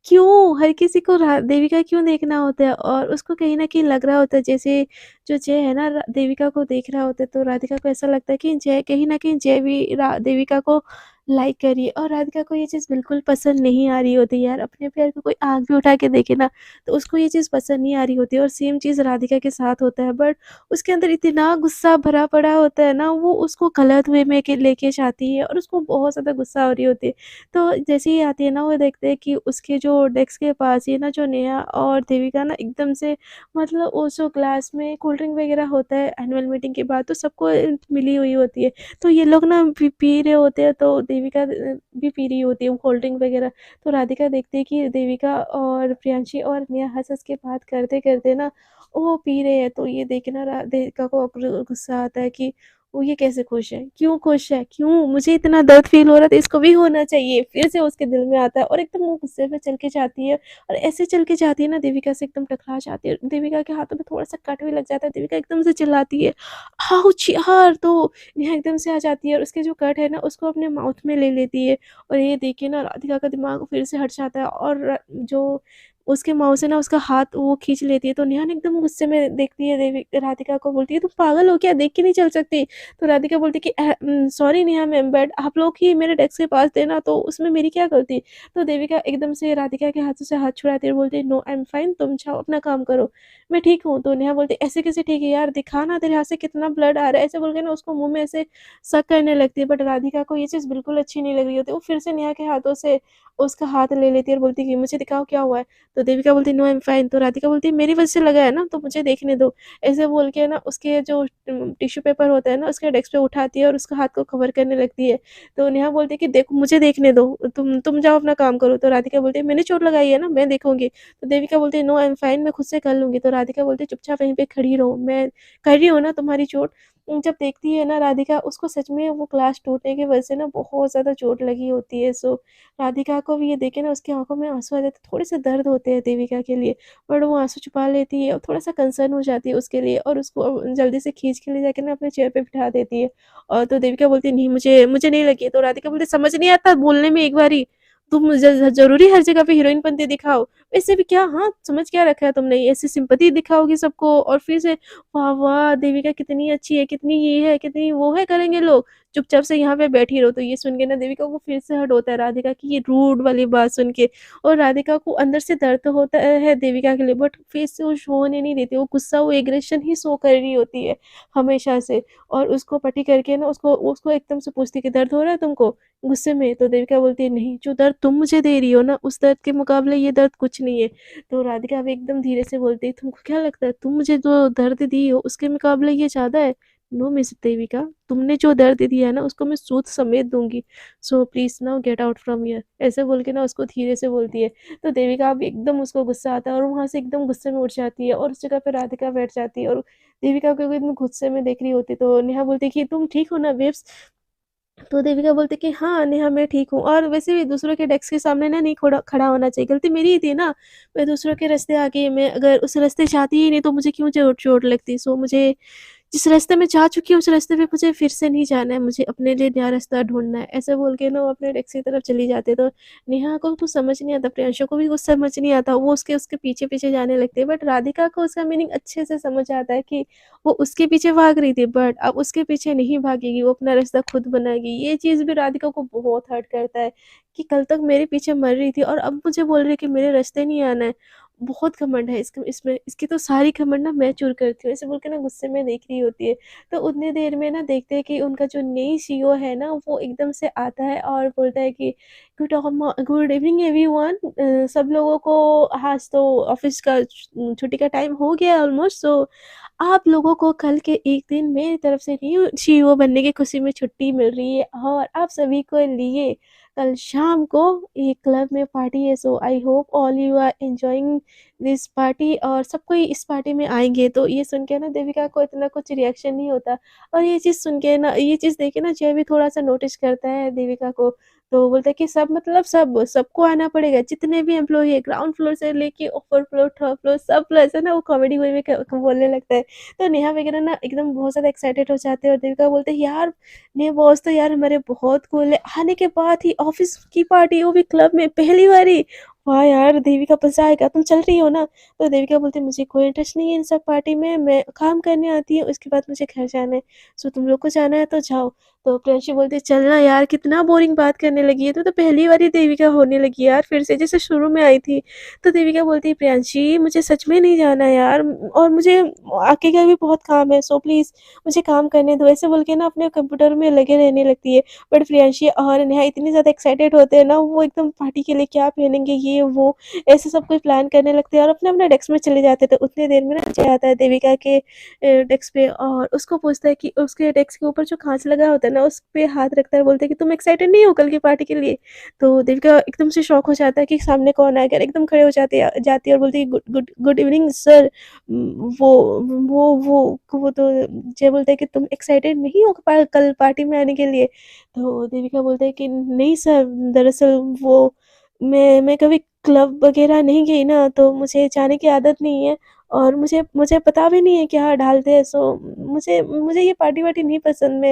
क्यों हर किसी को देविका क्यों देखना होता है, और उसको कहीं न कहीं लग रहा होता है जैसे जो जय है ना देविका को देख रहा होता है, तो राधिका को ऐसा लगता है कि जय कहीं न कहीं जय भी देविका को लाइक कर रही है, और राधिका को ये चीज़ बिल्कुल पसंद नहीं आ रही होती यार। अपने पैर पे कोई आँख भी उठा के देखे ना, तो उसको ये चीज़ पसंद नहीं आ रही होती है, और सेम चीज़ राधिका के साथ होता है। बट उसके अंदर इतना गुस्सा भरा पड़ा होता है ना, वो उसको गलत वे में के लेके जाती है, और उसको बहुत ज़्यादा गुस्सा हो रही होती है। तो जैसे ही आती है ना, वो देखते हैं कि उसके जो डेस्क के पास ही ना जो नेहा और देविका ना एकदम से, मतलब वो जो क्लास में कोल्ड ड्रिंक वगैरह होता है एनुअल मीटिंग के बाद, तो सबको मिली हुई होती है। तो ये लोग ना पी रहे होते हैं, तो देविका भी पी रही होती है वो कोल्ड ड्रिंक वगैरह। तो राधिका देखती है कि देविका और प्रियांशी और नेहा हँस-हँस के बात करते-करते ना वो पी रहे हैं। तो ये देख के ना देविका को गुस्सा आता है कि वो ये कैसे खुश है? क्यों खुश है? क्यों? मुझे इतना दर्द फ़ील हो रहा था, इसको भी होना चाहिए। फिर से उसके दिल में आता है, और एकदम वो गुस्से में चल के जाती है, और ऐसे चल के जाती है ना, देविका से एकदम टकरा जाती है। देविका के हाथों में थोड़ा-सा कट भी लग जाता है, देविका एकदम से चिल्लाती है, आउच यार! तो नेहा एकदम से आ जाती है, और उसके जो कट है ना उसको अपने माउथ में ले लेती है, और ये देख के ना राधिका का दिमाग फिर से हट जाता है, और जो उसके माँव से ना उसका हाथ वो खींच लेती है। तो नेहा ना एकदम गुस्से में देखती है राधिका को, बोलती है, "तुम पागल हो क्या? देख के नहीं चल सकती?" तो राधिका बोलती है कि सॉरी नेहा मैम, बट आप लोग ही मेरे डेस्क के पास थे ना, तो उसमें मेरी क्या गलती?" तो देविका एकदम से राधिका के हाथों से हाथ छुड़ाती है और बोलती है, "नो, आई एम फाइन, तुम जाओ अपना काम करो, मैं ठीक हूँ।" तो नेहा बोलती है, "ऐसे कैसे ठीक है यार? दिखा ना तेरे हाथ से कितना ब्लड आ रहा है।" ऐसे बोल के ना उसको मुँह में ऐसे सक करने लगती है, बट राधिका को ये चीज़ बिल्कुल अच्छी नहीं लग रही होती। वो फिर से नेहा के हाथों से उसका हाथ ले लेती है और बोलती है कि मुझे दिखाओ क्या हुआ है? तो देविका बोलती है, "नो, आई एम फाइन।" तो राधिका बोलती है, "मेरी वजह से लगा है ना, तो मुझे देखने दो।" ऐसे बोल के ना उसके जो टिश्यू पेपर होता है ना उसके डेस्क पे उठाती है और उसका हाथ को कवर करने लगती है। तो नेहा बोलती है कि देखो मुझे देखने दो, तुम जाओ अपना काम करो। तो राधिका बोलती है, मैंने चोट लगाई है ना, मैं देखूँगी। तो देविका बोलती है, नो आई एम फाइन, मैं खुद से कर लूँगी। तो राधिका बोलती है, चुपचाप वहीं पे खड़ी रहो, मैं कर रही हूँ ना तुम्हारी चोट। जब देखती है ना राधिका, उसको सच में वो ग्लास टूटने की वजह से ना बहुत ज़्यादा चोट लगी होती है। सो राधिका को भी ये देख के ना उसकी आँखों में आँसू आ जाते हैं, थोड़े-से दर्द होते हैं देविका के लिए। बट वो आँसू छुपा लेती है और थोड़ा-सा कंसर्न हो जाती है उसके लिए, और उसको जल्दी से खींच के ले जाके ना अपने चेयर पे बिठा देती है। और तो देविका बोलती है, नहीं मुझे मुझे नहीं लगी है। तो राधिका बोलती है, समझ नहीं आता बोलने में एक बारी, तुम ज़रूरी हर जगह पे हीरोइनपंती दिखाओ। वैसे भी क्या, हाँ, समझ क्या रखा है तुमने? ऐसे सिंपैथी दिखाओगी सबको, और फिर से वाह, वाह! देविका कितनी अच्छी है, कितनी ये है, कितनी वो है करेंगे लोग। चुपचाप से यहाँ पे बैठी रहो। तो ये सुन के ना देविका को फिर से हर्ट होता है राधिका की ये रूड वाली बात सुन के। और राधिका को अंदर से दर्द तो होता है देविका के लिए, बट फेस से वो शो होने नहीं देती। वो गुस्सा, वो एग्रेशन ही शो कर रही होती है हमेशा से। और उसको पटी करके ना उसको उसको एकदम से पूछती है कि दर्द हो रहा है तुमको? गुस्से में। तो देविका बोलती है, नहीं, जो दर्द तुम मुझे दे रही हो ना उस दर्द के मुकाबले ये दर्द कुछ नहीं है। तो राधिका अब एकदम धीरे से बोलती है, तुमको क्या लगता है तुम मुझे जो दर्द दी हो उसके मुकाबले ये ज़्यादा है? नो मिस देविका, तुमने जो दर्द दिया है ना उसको मैं सूद समेत दूँगी। So please now get out from here. ऐसे बोल के ना उसको धीरे से बोलती है। तो देविका अब एकदम उसको गुस्सा आता है और वहाँ से एकदम गुस्से में उठ जाती है, और उस जगह पे राधिका बैठ जाती है, और देविका को एकदम गुस्से में देख रही होती है। तो नेहा बोलती है कि तुम ठीक हो ना बेब्स? तो देविका बोलती कि हाँ, नेहा मैं ठीक हूँ, और वैसे भी दूसरों के डेस्क के सामने ना नहीं खोड़ा खड़ा होना चाहिए, गलती मेरी ही थी ना। मैं दूसरों के रास्ते आके मैं अगर उस रास्ते जाती ही नहीं तो मुझे क्यों चोट चोट लगती। सो मुझे जिस रास्ते में जा चुकी हूँ उस रास्ते पे मुझे फिर से नहीं जाना है, मुझे अपने लिए नया रास्ता ढूँढना है। ऐसे बोल के ना वो अपने डेस्क की तरफ चली जाती है। तो नेहा को कुछ समझ नहीं आता, प्रियांशु को भी कुछ समझ नहीं आता, वो उसके उसके पीछे-पीछे जाने लगते हैं। बट राधिका को उसका मीनिंग अच्छे से समझ आता है कि वो उसके पीछे भाग रही थी, बट अब उसके पीछे नहीं भागेगी, वो अपना रास्ता खुद बनाएगी। ये चीज़ भी राधिका को बहुत हर्ट करता है कि कल तक मेरे पीछे मर रही थी और अब मुझे बोल रही है कि मेरे रास्ते नहीं आना है। बहुत घमंड है इसके इसमें, इसकी तो सारी घमंड ना मैं चूर करती हूँ, ऐसे बोल के ना गुस्से में देख रही होती है। तो उतनी देर में ना देखते हैं कि उनका जो नई सीईओ है ना वो एकदम से आता है और बोलता है कि गुड इवनिंग एवरीवन, सब लोगों को आज तो ऑफिस का छुट्टी का टाइम हो गया ऑलमोस्ट। सो आप लोगों को कल के एक दिन मेरी तरफ से न्यू सीईओ बनने की खुशी में छुट्टी मिल रही है और आप सभी को लिए कल शाम को एक क्लब में पार्टी है। So I hope all you are enjoying this party, और सब कोई इस पार्टी में आएंगे। तो ये सुन के ना देविका को इतना कुछ रिएक्शन नहीं होता, और ये चीज़ सुन के ना, ये चीज़ देख के ना जय भी थोड़ा सा नोटिस करता है देविका को। तो बोलता है कि सब मतलब सबको आना पड़ेगा, जितने भी एम्प्लॉई है ग्राउंड फ्लोर से लेके ऊपर फ्लोर थर्ड फ्लोर सब फ्लोर, ऐसा ना वो कॉमेडी वे में बोलने लगता है। तो नेहा वगैरह ना एकदम बहुत ज़्यादा एक्साइटेड हो जाते हैं और देविका बोलते हैं यार ने बॉस तो यार हमारे बहुत कूल है, आने के बाद ही ऑफिस की पार्टी, वो भी क्लब में पहली बारी। वाह यार देविका मजा आएगा, तुम चल रही हो ना। तो देविका बोलती है मुझे कोई इंटरेस्ट नहीं है इन सब पार्टी में, मैं काम करने आती हूँ, उसके बाद मुझे घर जाना है। सो तुम लोग को जाना है तो जाओ। तो प्रियांशु बोलती है चलना यार, कितना बोरिंग बात करने लगी है, तो पहली बारी देविका होने लगी यार फिर से जैसे शुरू में आई थी। तो देविका बोलती है प्रियांशी मुझे सच में नहीं जाना यार, और मुझे आगे का भी बहुत काम है, सो प्लीज़ मुझे काम करने दो। ऐसे बोल के ना अपने कंप्यूटर में लगे रहने लगती है। बट प्रियांशी और नेहा इतनी ज़्यादा एक्साइटेड होते हैं ना, वो एकदम पार्टी के लिए क्या पहनेंगे ये वो, ऐसे सब कुछ प्लान करने लगते हैं और अपने-अपने डेस्क में चले जाते हैं। तो उतनी देर में ना जय आता है देविका के डेस्क पे और उसको पूछता है कि उसके डेस्क के ऊपर जो काँच लगा होता है ना, उस पे हाथ रखता है और बोलता है कि तुम एक्साइटेड नहीं हो कल की पार्टी के लिए? तो देविका एकदम से शॉक हो जाता है कि सामने कौन आ गया, एकदम खड़े हो जाती है और बोलती है good good good evening sir. वो तो जय बोलता है कि तुम एक्साइटेड नहीं हो कल पार्टी में आने के लिए? तो देविका बोलता है कि नहीं सर, दरअसल वो मैं कभी क्लब वगैरह नहीं गई ना, तो मुझे जाने की आदत नहीं है और मुझे मुझे पता भी नहीं है क्या डालते हैं। सो मुझे मुझे ये पार्टी वार्टी नहीं पसंद,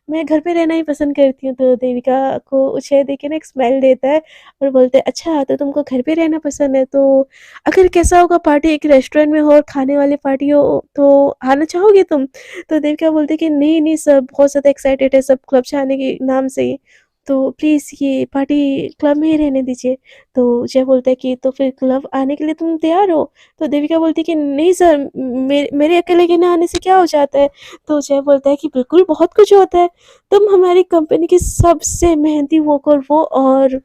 मैं घर पे रहना ही पसंद करती हूँ। तो देविका को उसे देख के ना एक स्माइल देता है और बोलते हैं अच्छा तो तुमको घर पे रहना पसंद है, तो अगर कैसा होगा पार्टी एक रेस्टोरेंट में हो और खाने वाली पार्टी हो तो आना चाहोगे तुम? तो देविका बोलती है कि नहीं नहीं सर, बहुत ज़्यादा एक्साइटेड है सब क्लब से आने के नाम से ही, तो प्लीज़ ये पार्टी क्लब में ही रहने दीजिए। तो जय बोलता है कि तो फिर क्लब आने के लिए तुम तैयार हो? तो देविका बोलती है कि नहीं सर, मेरे अकेले के ना आने से क्या हो जाता है? तो जय बोलता है कि बिल्कुल बहुत कुछ होता है, तुम हमारी कंपनी की सबसे मेहनती वर्कर हो और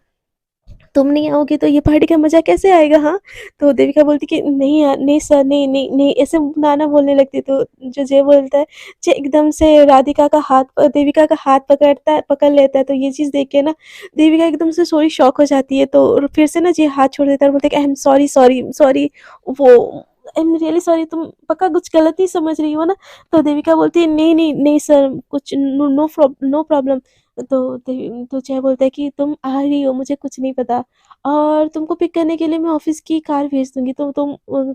तुम नहीं आओगे तो ये पार्टी का मज़ा कैसे आएगा, हाँ? तो देविका बोलती कि नहीं यार, नहीं सर, नहीं, नहीं, नहीं, ऐसे नाना बोलने लगती। तो जो जय बोलता है, जय एकदम से राधिका का हाथ देविका का हाथ पकड़ लेता है। तो ये चीज़ देख के ना देविका एकदम से थोड़ी शॉक हो जाती है। तो फिर से ना जय हाथ छोड़ देता है और बोलता है कि I am sorry, sorry, sorry, वो आई एम रियली सॉरी, तुम पक्का कुछ गलत ही समझ रही हो ना? तो देविका बोलती है नहीं, नहीं, नहीं सर, कुछ नो प्रॉब्लम। तो जय बोलता है कि तुम आ रही हो, मुझे कुछ नहीं पता और तुमको पिक करने के लिए मैं ऑफ़िस की कार भेज दूँगी, तो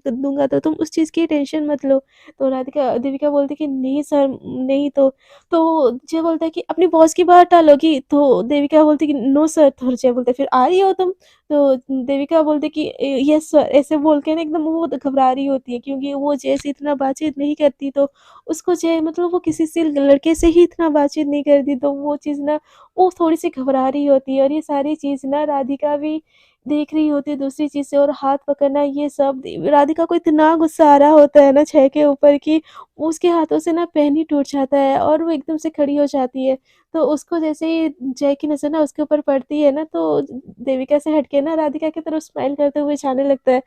दूँगा, तो तुम उस चीज़ की टेंशन मत लो। तो राधिका देविका बोलती है कि नहीं सर, नहीं। तो जय बोलता है कि अपनी बॉस की बात टालोगी? तो देविका बोलती है कि नो सर। तो जय बोलता है फिर आ रही हो तुम? तो देविका बोलती है कि यस सर, ऐसे बोल के ना एकदम वो घबरा रही होती है क्योंकि वो जय से इतना बातचीत नहीं करती, तो उसको जय मतलब वो किसी से लड़के से ही इतना बातचीत नहीं करती, तो वो चीज़ ना वो थोड़ी-सी घबरा रही होती है और ये सारी चीज़ ना राधिका भी देख रही होती है दूसरी चीज़ से, और हाथ पकड़ना ये सब राधिका को इतना गुस्सा आ रहा होता है ना छह के ऊपर कि उसके हाथों से ना पेन ही टूट जाता है और वो एकदम से खड़ी हो जाती है। तो उसको जैसे ही जय की नज़र ना उसके ऊपर पड़ती है ना, तो देविका से हट के ना राधिका की तरफ स्माइल करते हुए जाने लगता है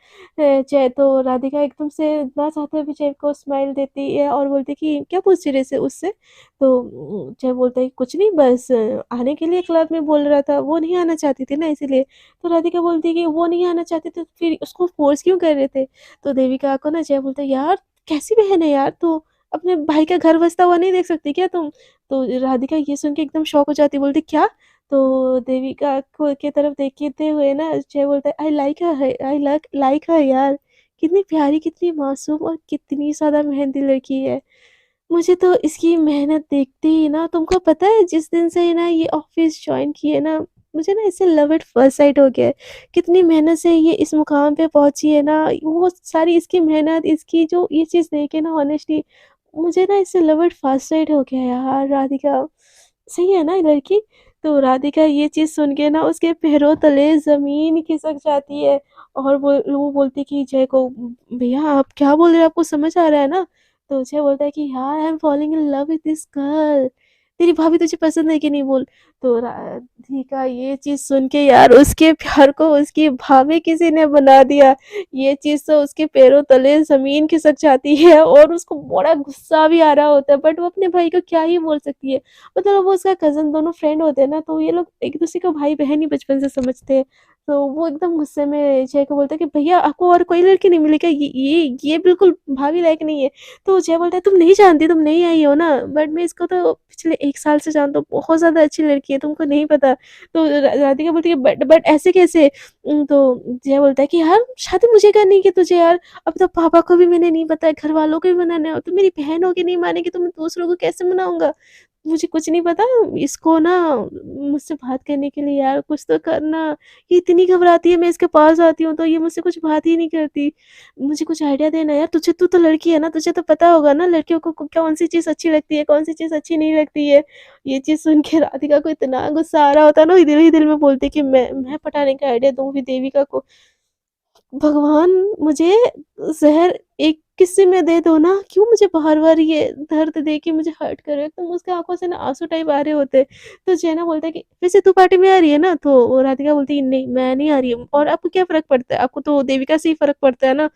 जय। तो राधिका एकदम से ना चाहते हुए भी जय को स्माइल देती है और बोलती है कि क्या पूछ रही है उससे? तो जय बोलता है कुछ नहीं, बस आने के लिए क्लब में बोल रहा था, वो नहीं आना चाहती थी ना इसीलिए। तो राधिका बोलती है कि वो नहीं आना चाहती तो फिर उसको फ़ोर्स क्यों कर रहे थे? तो देविका को ना जय बोलता है यार कैसी बहन है यार तू? अपने भाई का घर बसता हुआ नहीं देख सकती क्या तुम? तो राधिका ये सुन के एकदम शॉक हो जाती है, बोलती क्या? तो देविका को की तरफ देखते हुए ना जय बोलता है, आई लाइक हर यार। कितनी प्यारी, कितनी मासूम और कितनी ज़्यादा मेहनती लड़की है। मुझे तो इसकी मेहनत देखते ही ना, तुमको पता है जिस दिन से ना ये ऑफ़िस जॉइन की है ना, मुझे ना इससे लव एट फर्स्ट साइट हो गया है। कितनी मेहनत से ये इस मुकाम पे पहुँची है ना, वो सारी इसकी मेहनत, इसकी जो ये चीज़ देख के ना ऑनेस्टली मुझे ना इससे लव एट फर्स्ट साइट हो गया यार राधिका। सही है ना ये लड़की? तो राधिका ये चीज़ सुन के ना उसके पैरों तले ज़मीन खिसक जाती है और वो बोलती है कि जय को, भैया आप क्या बोल रहे हो, आपको समझ आ रहा है ना? तो अजय बोलता है कि यार I am falling in love with this girl. तेरी भाभी तुझे पसंद है कि नहीं बोल? तो राधिका ये चीज़ सुन के यार उसके प्यार को उसकी भाभी किसी ने बना दिया। ये चीज़ तो उसके पैरों तले ज़मीन खिसक जाती है और उसको बड़ा गुस्सा भी आ रहा होता है, बट वो अपने भाई को क्या ही बोल सकती है। मतलब वो उसका कज़न, दोनों फ्रेंड होते हैं ना, तो ये लोग एक-दूसरे को भाई-बहन ही बचपन से समझते हैं। तो वो एकदम गुस्से में जय को बोलता है कि भैया आपको और कोई लड़की नहीं मिली क्या? ये बिल्कुल भाभी लायक नहीं है। तो जय बोलता है तुम नहीं जानती, तुम नई आई हो ना, बट मैं इसको तो पिछले 1 साल से जानता हूँ, बहुत ज़्यादा अच्छी लड़की है, तुमको नहीं पता। तो राधिका बोलती है बट ऐसे कैसे? तो जय बोलता है कि यार शादी मुझे करनी है कि तुझे यार? अब तो पापा को भी मैंने नहीं बताया, घरवालों को भी मनाना है और तुम मेरी बहन हो के नहीं मानेगी तो मैं दूसरों को कैसे मनाऊँगा? मुझे कुछ नहीं पता, इसको ना मुझसे बात करने के लिए यार कुछ तो करना। ये इतनी घबराती है, मैं इसके पास आती हूँ तो ये मुझसे कुछ बात ही नहीं करती। मुझे कुछ आइडिया देना यार, तू तो लड़की है ना, तुझे तो पता होगा ना लड़कियों को कौन-सी चीज़ अच्छी लगती है, कौन-सी चीज़ अच्छी नहीं लगती है। ये चीज़ सुन के राधिका को इतना गुस्सा आ रहा होता है ना, वो दिल ही दिल में बोलती है कि मैं पटाने का आइडिया दूँगी देविका को। भगवान मुझे ज़हर एक किस्से में दे दो ना, क्यों मुझे बार-बार ये दर्द दे के मुझे हर्ट कर रहे हो? एकदम उसकी आँखों से ना आँसू टाइप आ रहे होते हैं। तो जैना बोलता है कि वैसे तू पार्टी में आ रही है ना? तो राधिका बोलती है नहीं, मैं नहीं आ रही हूँ और आपको क्या फ़र्क पड़ता है? आपको तो देविका से ही फ़र्क पड़ता है ना?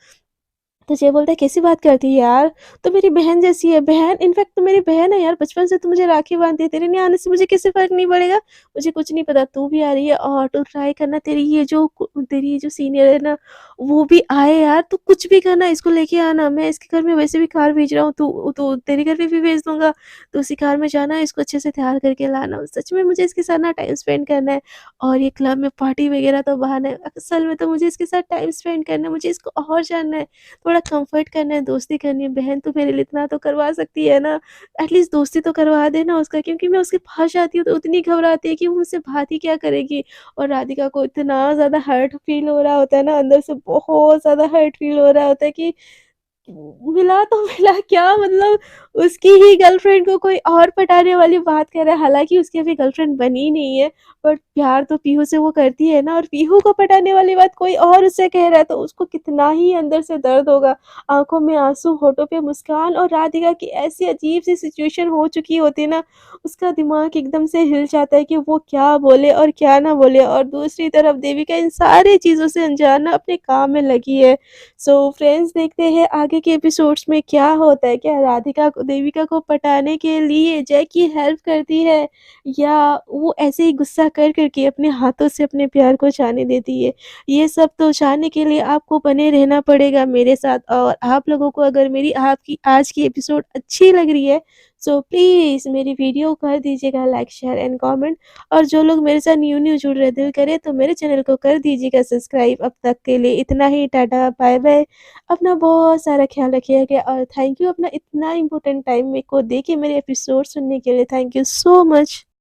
तो जय बोलता है कैसी बात करती है यार, तू मेरी बहन जैसी है, बहन इनफैक्ट तू मेरी बहन है यार, बचपन से तू मुझे राखी बांधती है, तेरे नहीं आने से मुझे किससे फ़र्क नहीं पड़ेगा? मुझे कुछ नहीं पता, तू भी आ रही है और तू ट्राई करना, तेरी ये जो सीनियर है ना, वो भी आए यार, तू कुछ भी करना, इसको लेके आना, मैं इसके घर में वैसे भी कार भेज रहा हूँ, तू तो तेरे घर पे भी भेज दूँगा, तो उसी कार में जाना, इसको अच्छे से तैयार करके लाना। सच में मुझे इसके साथ ना टाइम स्पेंड करना है और ये क्लब में पार्टी वगैरह तो बहाना है, असल में तो मुझे इसके साथ टाइम स्पेंड करना है, मुझे इसको और जानना है। थोड़ा कम्फर्ट करना है, दोस्ती करनी है, बहन तू मेरे लिए इतना तो करवा सकती है ना, एटलीस्ट दोस्ती तो करवा दे ना उसका, क्योंकि मैं उसके पास जाती हूँ तो इतनी घबराती है कि वो मुझसे बात ही क्या करेगी। और राधिका को इतना ज़्यादा हर्ट फ़ील हो रहा होता है ना, अंदर से बहुत ज़्यादा हर्ट फ़ील हो रहा होता है कि मिला तो मिला क्या, मतलब उसकी ही गर्लफ्रेंड को कोई और पटाने वाली बात कर रहा है, हालाँकि उसकी अभी गर्लफ्रेंड बनी नहीं है, बट प्यार तो पीहू से वो करती है ना, और पीहू को पटाने वाली बात कोई और उससे कह रहा है, तो उसको कितना ही अंदर से दर्द होगा। आँखों में आँसू, होठों पे मुस्कान, और राधिका की ऐसी अजीब-सी सिचुएशन हो चुकी होती है ना, उसका दिमाग एकदम से हिल जाता है कि वो क्या बोले और क्या ना बोले, और दूसरी तरफ देविका इन सारी चीज़ों से अनजान ना अपने काम में लगी है। सो फ्रेंड्स, देखते हैं आगे के एपिसोड्स में क्या होता है। क्या राधिका को देविका को पटाने के लिए जय की हेल्प करती है, या वो ऐसे ही गुस्सा कर कर के अपने हाथों से अपने प्यार को जाने देती है। ये सब तो जानने के लिए आपको बने रहना पड़ेगा मेरे साथ, और आप लोगों को अगर मेरी आपकी आज की एपिसोड अच्छी लग रही है, सो प्लीज़ मेरी वीडियो को कर दीजिएगा लाइक, शेयर एंड कमेंट। और जो लोग मेरे साथ न्यू जुड़ रहे दिल करे तो मेरे चैनल को कर दीजिएगा सब्सक्राइब। अब तक के लिए इतना ही, टाटा बाय बाय। अपना बहुत सारा ख्याल रखिएगा और थैंक यू अपना इतना इम्पोर्टेंट टाइम मेरे को दे के मेरे एपिसोड सुनने के लिए। Thank you so much.